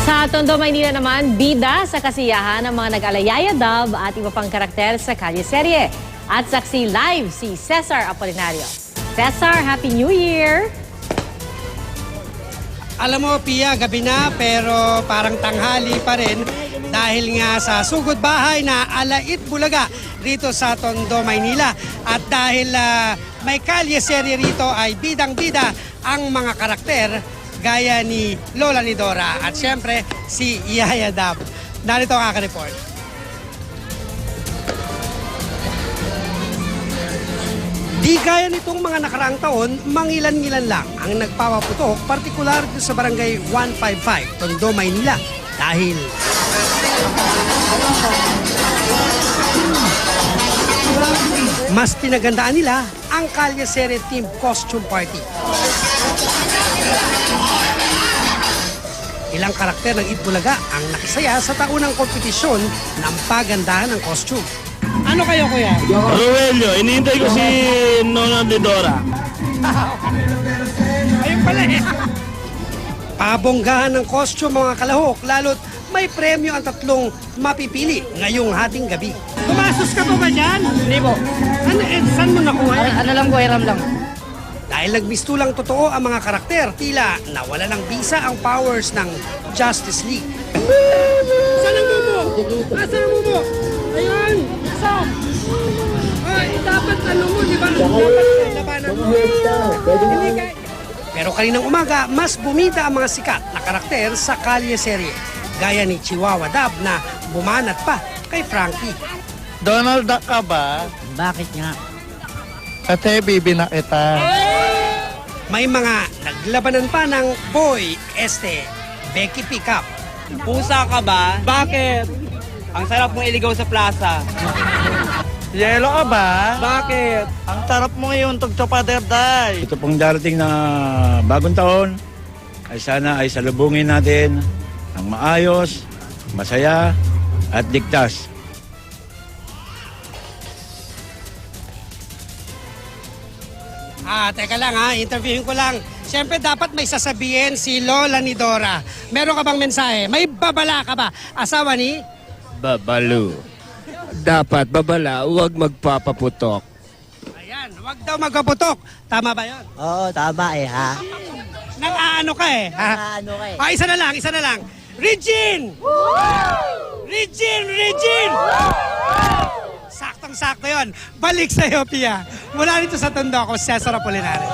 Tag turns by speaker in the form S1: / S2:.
S1: Sa Tondo, Maynila naman, bida sa kasiyahan ng mga nag-alayaya dub at iba pang karakter sa Kalye Serye. At saksi live si Cesar Apolinario. Cesar, Happy New Year!
S2: Alam mo, Pia, gabi na pero parang tanghali pa rin dahil nga sa sugod bahay na Alait Bulaga rito sa Tondo, Maynila. At dahil may Kalye Serye rito ay bidang-bida ang mga karakter gaya ni Lola ni Dora at siyempre si Yaya Dab. Narito ang aking report. Di gaya nitong mga nakaraang taon, mangilan-ngilan lang ang nagpapaputok, partikular sa barangay 155, Tondo, Maynila. Dahil mas pinagandaan nila ang Kalye Serye Team Costume Party. Ilang karakter ng Itbulaga ang nakisaya sa taunang kompetisyon ng pagandahan ng costume. Ano kayo, kuya?
S3: Rogelio, inihintay ko si Lola ni Dora.
S2: Ayun pala eh. Pabonggahan ng costume mga kalahok, lalo't may premyo ang tatlong mapipili ngayong hating gabi. Tumasos ka ba dyan?
S4: Hindi po.
S2: Ano, saan mo nakuha yan?
S4: Ano lang po, hiram lang.
S2: Dahil nagmistulang totoo ang mga karakter, tila nawala ng bisa ang powers ng Justice League. Saan ang mumo? Saan ang mumo? Ayun! Saan? Ay, dapat ano mo, di ba? Dapat labanan mo. Pero kaninang umaga, mas bumida ang mga sikat na karakter sa Kalye Serye. Gaya ni Chihuahua Dab na bumanat pa kay Frankie.
S3: Donald Duck ka ba?
S4: Bakit nga?
S3: Kasi bibi na kita.
S2: May mga naglabanan pa ng Boy Becky Pickup.
S5: Pusa ka ba?
S3: Bakit?
S5: Ang sarap mong iligaw sa plaza.
S3: Yelo ka ba?
S5: Bakit?
S3: Ang sarap mo ngayon tugto paderday. Ito pong darating na bagong taon ay sana ay salubungin natin ng maayos, masaya at ligtas.
S2: Teka lang interviewin ko lang. Siyempre dapat may sasabihin si Lola ni Dora. Meron ka bang mensahe? May babala ka ba? Asawa ni?
S6: Babalo. Dapat babala, huwag magpapaputok.
S2: Ayan, wag daw magkaputok. Tama ba yun?
S4: Oo, tama eh, ha?
S2: Nang-aano ka eh. Ha?
S4: Ano ka eh?
S2: Isa na lang. Regine! Regine! Saktong-sakto yun. Balik sa'yo, Pia. Mula dito sa Tondo ako, Cesar Apolinario.